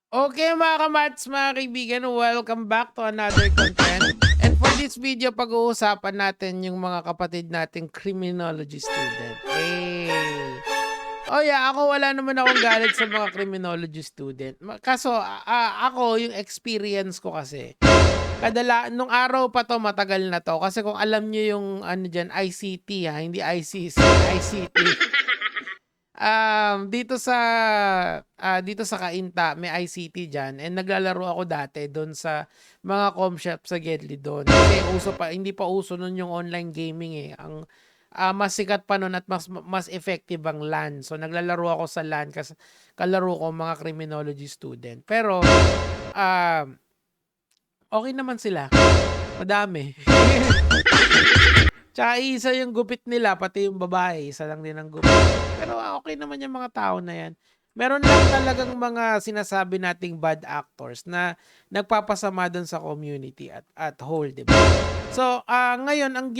Okay mga kamats, mga kaibigan, welcome back to another content. And for this video, pag-uusapan natin yung mga kapatid nating criminology student. Oh yeah, ako wala naman akong galit sa mga criminology student. Kaso ako yung experience ko kasi. Nung araw pa to, matagal na to. Kasi kung alam niyo yung ano diyan, ICT ha, hindi ICC, ICT. Dito sa Cainta may ICT diyan and naglalaro ako dati doon sa mga com shop sa Gedli doon. Kasi hindi pa uso noon yung online gaming eh. Mas sikat pa noon at mas effective ang LAN. So naglalaro ako sa LAN kasi kalaro ko mga criminology student. Pero okay naman sila. Madami. Tsaka isa yung gupit nila, pati yung babae, isa lang din ang gupit. Pero okay naman yung mga tao na yan. Meron lang talagang mga sinasabi nating bad actors na nagpapasama doon sa community at whole, di ba? So, ngayon, ang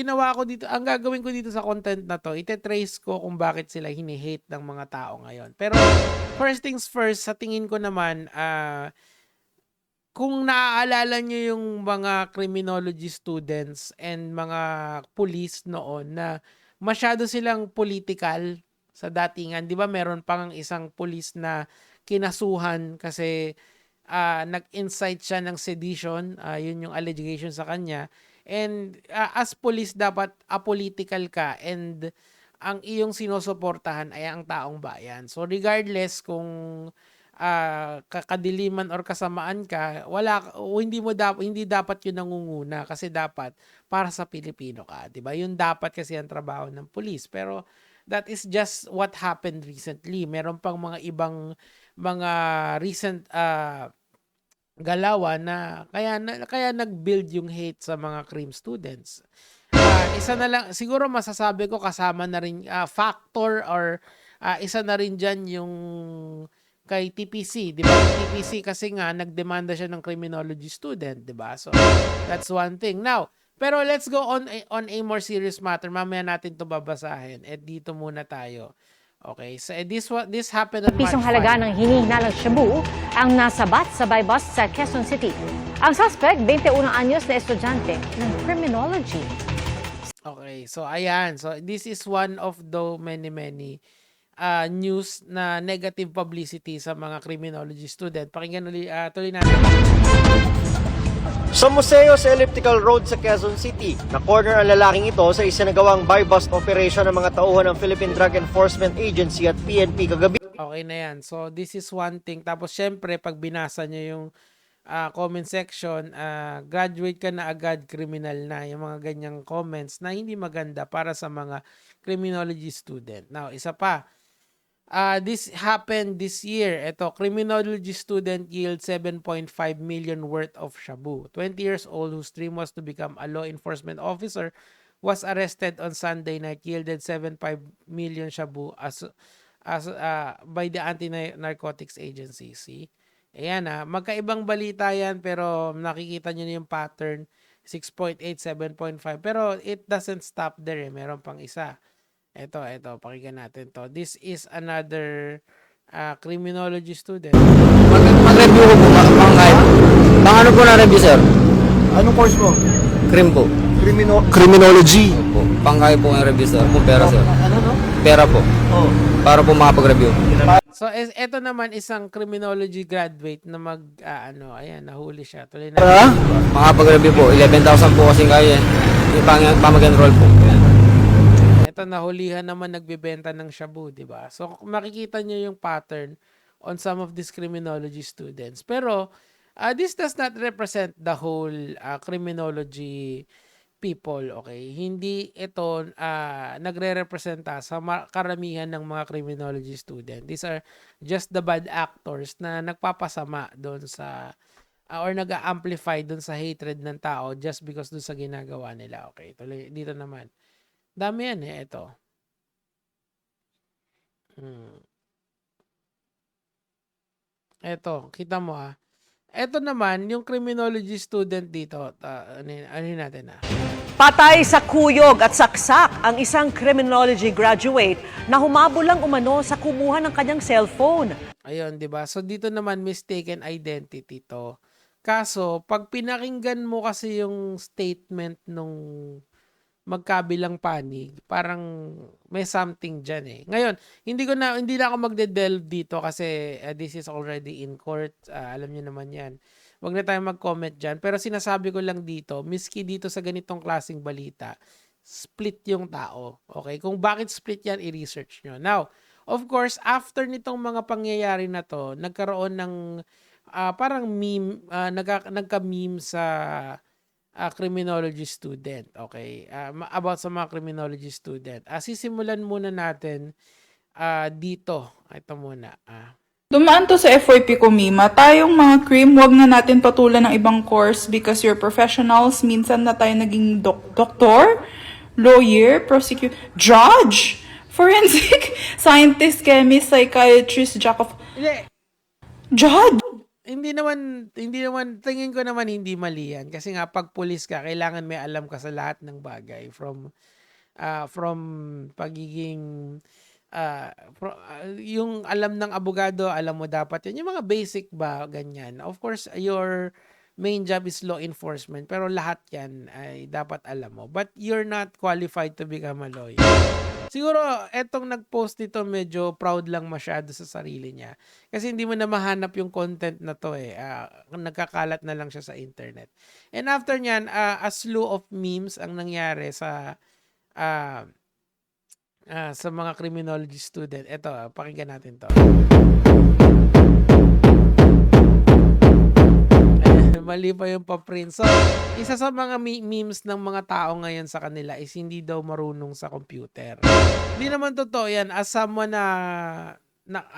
gagawin ko dito sa content na to, ite-trace ko kung bakit sila hini-hate ng mga tao ngayon. Pero, first things first, sa tingin ko naman, kung naaalala nyo yung mga criminology students and mga police noon na masyado silang political sa datingan. Di ba meron pang isang police na kinasuhan kasi nag-incite siya ng sedition. Yun yung allegation sa kanya. And as police, dapat apolitical ka and ang iyong sinusuportahan ay ang taong bayan. So regardless kung kadiliman or kasamaan ka, hindi dapat 'yun nangunguna kasi dapat para sa Pilipino ka, 'di ba? 'Yun dapat kasi ang trabaho ng pulis. Pero that is just what happened recently. Meron pang mga ibang mga recent galawan na kaya nag-build yung hate sa mga crim students. Isa na lang siguro masasabi ko kasama na rin factor or isa na rin diyan yung kay TPC, 'di ba? TPC kasi nga nagdemanda siya ng criminology student, 'di ba? So that's one thing. Now, pero let's go on a more serious matter. Mamaya natin 'to babasahin. Dito muna tayo. Okay, so this happened on March 5. Pisong halaga ng hinihinalang shabu ang nasabat sa bus sa Quezon City. Ang suspect, 21 anyos na estudyante ng criminology. Okay, so ayan. So this is one of the many news na negative publicity sa mga criminology student. Pakinggan tuloy natin. Sa museo sa Elliptical Road sa Quezon City, na-corner ang lalaking ito sa isinagawang buy-bust operation ng mga tauhan ng Philippine Drug Enforcement Agency at PNP kagabi. Okay na yan. So this is one thing. Tapos syempre, pag binasa nyo yung comment section, graduate ka na agad, criminal na. Yung mga ganyang comments na hindi maganda para sa mga criminology student. Now, isa pa. This happened this year. Ito, criminology student yield 7.5 million worth of shabu. 20 years old whose dream was to become a law enforcement officer was arrested on Sunday night, yielded 7.5 million shabu as by the Anti-Narcotics Agency. See? Ayan magkaibang balita yan pero nakikita nyo na yung pattern. 6.8, 7.5. Pero it doesn't stop there. Meron pang isa. Ito, pakinggan natin to. This is another criminology student. Mag-review ko po, pang ano po na-review, sir? Anong course mo? Crim po. Criminology. Po. Pangkaya po yung review, sir. Kung pera, sir. Ano no? Pera po. Oh. Para po makapag-review. So, ito naman isang criminology graduate na ayan, nahuli siya. Tuloy na. Makapag-review po. 11,000 po kasi kaya. Yung mag-enroll po. Ito, nahulihan naman nagbebenta ng shabu, di ba? So, makikita nyo yung pattern on some of these criminology students. Pero, this does not represent the whole criminology people, okay? Hindi ito nagre-representa sa karamihan ng mga criminology student. These are just the bad actors na nagpapasama doon sa or nag-amplify doon sa hatred ng tao just because doon sa ginagawa nila, okay? Tuloy dito naman. Dami yan ito. Ito, kita mo Ito naman, yung criminology student dito, ano natin Patay sa kuyog at saksak ang isang criminology graduate na humabol lang umano sa kumuha ng kanyang cellphone. Ayun, 'di ba? So dito naman mistaken identity 'to. Kaso pag pinakinggan mo kasi yung statement nung magkabilang panig, parang may something diyan eh. Ngayon, hindi na ako magde-delve dito kasi this is already in court. Alam niyo naman 'yan. Wag na tayong mag-comment diyan, pero sinasabi ko lang dito, miski dito sa ganitong klaseng balita, split yung tao. Okay? Kung bakit split 'yan, i-research nyo. Now, of course, after nitong mga pangyayari na to, nagkaroon ng parang meme, nagka-meme sa criminology student. Okay? About sa mga criminology student. Sisimulan muna natin dito. Ito muna. Dumaan to sa FYP ko, Mima. Tayong mga cream, wag na natin patulan ng ibang course because you're professionals. Minsan na tayo naging doktor, lawyer, prosecutor, judge, forensic, scientist, chemist, psychiatrist, jack of... Judge! Hindi naman, tingin ko naman hindi mali yan. Kasi nga, pag pulis ka, kailangan may alam ka sa lahat ng bagay. From pagiging... yung alam ng abogado, alam mo dapat yun. Yung mga basic ba, ganyan. Of course, your main job is law enforcement, pero lahat yan ay dapat alam mo. But you're not qualified to become a lawyer. Siguro, etong nag-post nito, medyo proud lang masyado sa sarili niya. Kasi hindi mo na mahanap yung content na to eh. Nagkakalat na lang siya sa internet. And after nyan, a slew of memes ang nangyari sa mga criminology student. Ito, pakinggan natin to. Mali pa yung pa-print. So, isa sa mga memes ng mga tao ngayon sa kanila is hindi daw marunong sa computer. Hindi naman totoo yan. As someone na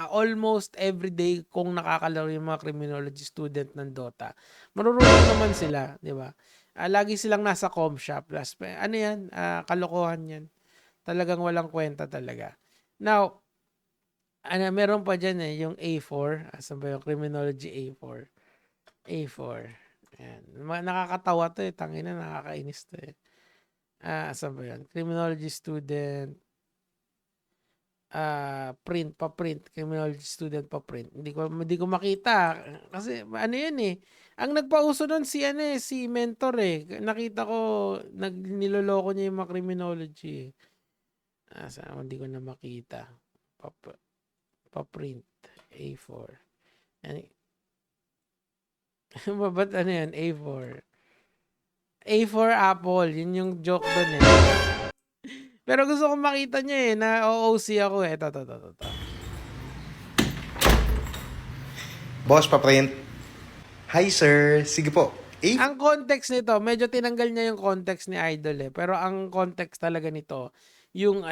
almost everyday kung nakakalaro yung mga criminology student ng Dota, marunong naman sila, di ba? Lagi silang nasa com shop. Ano yan? Kalokohan yan. Talagang walang kwenta talaga. Now, meron pa dyan eh, yung A4. Asan ba yung criminology A4? A4. Ayan. Nakakatawa to eh. Tangina, nakakainis to eh. Asan ba yan? Criminology student. Print. Criminology student pa-print. Hindi ko makita. Kasi ano yan eh. Ang nagpauso nun si mentor eh. Nakita ko, niloloko niya yung mga criminology eh. Hindi ko na makita. Pa-print. A4. Ba't ano yan? A4. A4 Apple. Yun yung joke doon eh. Pero gusto kong makita niya eh. Na OOC ako eh. Ito. Boss, paprint. Hi, sir. Sige po. Ang context nito, medyo tinanggal niya yung context ni Idol eh. Pero ang context talaga nito, yung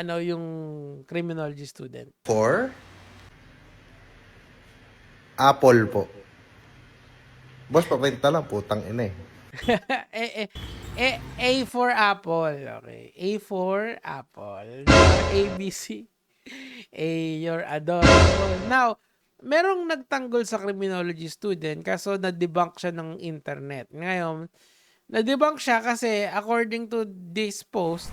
criminology student. For? Apple po. Boss, paprint na lang. Putang ina eh. A for Apple. Okay. A for Apple. ABC. You're adorable. Now, merong nagtanggol sa criminology student kaso na-debunk siya ng internet. Ngayon, na-debunk siya kasi according to this post,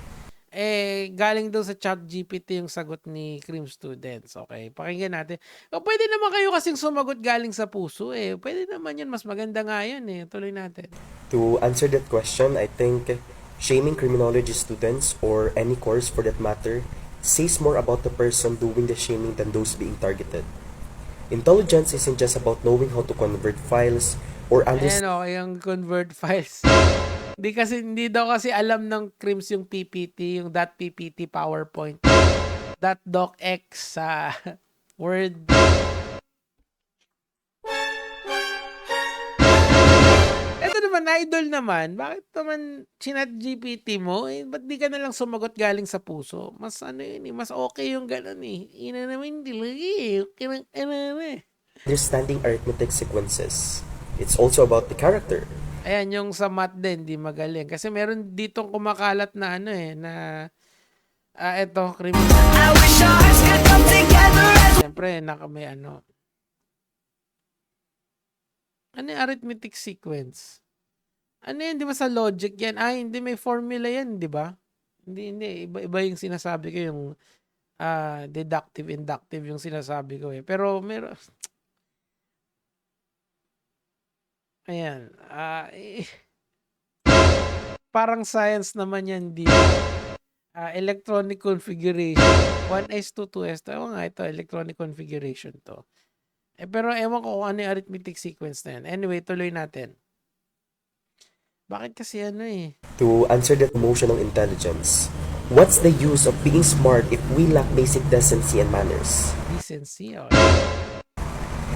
galing daw sa ChatGPT yung sagot ni Crim Students. Okay, pakinggan natin. Pwede naman kayo kasing sumagot galing sa puso eh. Pwede naman yun. Mas maganda nga yun eh. Tuloy natin. To answer that question, I think shaming criminology students or any course for that matter says more about the person doing the shaming than those being targeted. Intelligence isn't just about knowing how to convert files or understand. Yung convert files. Hindi daw kasi alam ng Crims yung PPT, yung .ppt PowerPoint, .docx sa Word. Ito naman, Idol naman, bakit naman chinat GPT mo? Ba't di ka nalang sumagot galing sa puso? Mas mas okay yung ganun eh. Ina naman hindi lagi eh. Understanding arithmetic sequences. It's also about the character. Ayan, yung sa math din, di magaling. Kasi meron ditong kumakalat na eto, criminal. Siyempre, may ano. Ano yung arithmetic sequence? Ano yan, 'di ba sa logic yan? Hindi may formula yan, 'di ba? Hindi, iba yung sinasabi ko yung deductive, inductive yung sinasabi ko eh. Pero meron, ayan, parang science naman yan, di ba? Electronic configuration. 1s2, 2s2. Ewan nga ito, electronic configuration to. Pero ewan ko kung ano yung arithmetic sequence na yan. Anyway, tuloy natin. Bakit kasi ano eh? To answer that emotional intelligence, what's the use of being smart if we lack basic decency and manners? Decency. Oh.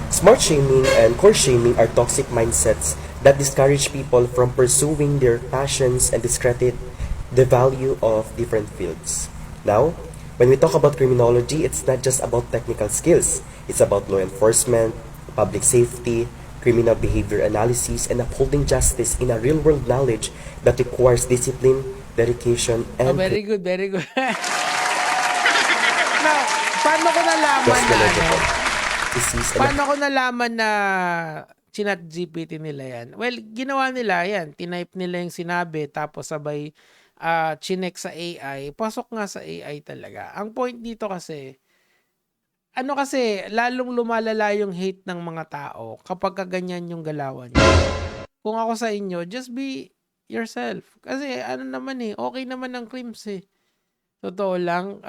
Smart shaming and core shaming are toxic mindsets that discourage people from pursuing their passions and discredit the value of different fields. Now, when we talk about criminology, it's not just about technical skills. It's about law enforcement, public safety, criminal behavior analysis, and upholding justice in a real-world knowledge that requires discipline, dedication, and Very good, very good. Now, paano ko nalaman just na knowledgeable. Disease and paano ko nalaman na chinat GPT nila yan? Well, ginawa nila yan. Tinype nila yung sinabi, tapos sabay chinek sa AI. Pasok nga sa AI talaga. Ang point dito kasi, lalong lumalala yung hate ng mga tao kapag kaganyan yung galawan nyo. Kung ako sa inyo, just be yourself. Kasi ano naman eh, okay naman ang crimes eh. Totoo lang,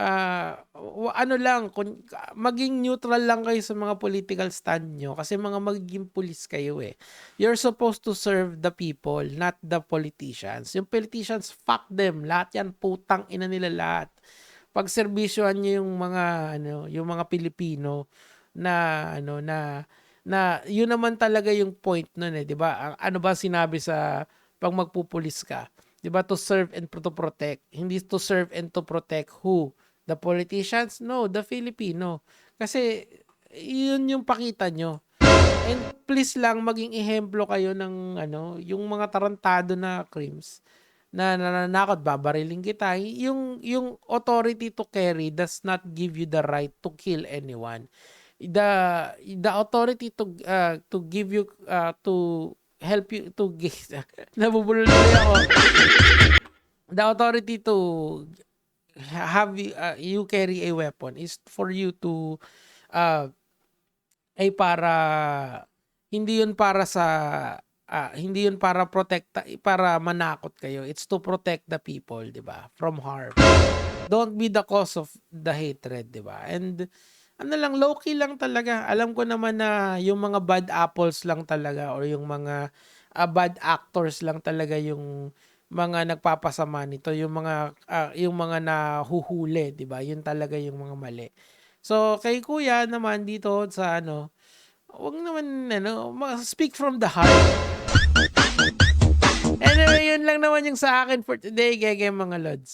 maging neutral lang kayo sa mga political stand nyo kasi mga magiging pulis kayo eh. You're supposed to serve the people, not the politicians. Yung politicians, fuck them. Lahat yan, putang ina nila lahat. Pagserbisyohan nyo yung mga Pilipino na yun naman talaga yung point nun eh, 'di ba? Ano ba sinabi sa pag magpupulis ka? 'Di ba, to serve and to protect. Hindi to serve and to protect who? The politicians? No, the Filipino. Kasi yun yung pakita nyo. And please lang maging ehemplo kayo ng yung mga tarantado na crimes na nananakot, babariling kita. Yung authority to carry does not give you the right to kill anyone. The authority to give you to help you to nabubulol tuloy ako. The authority to have you carry a weapon is for you to para hindi yun para sa hindi yun para para manakot kayo. It's to protect the people, 'di ba? From harm. Don't be the cause of the hatred, 'di ba? And low-key lang talaga. Alam ko naman na yung mga bad apples lang talaga or yung mga bad actors lang talaga yung mga nagpapasama nito, yung mga nahuhuli, 'di ba? Yun talaga yung mga mali. So, kay Kuya naman dito sa wag naman speak from the heart. Anyway, yun lang naman yung sa akin for today, mga lods.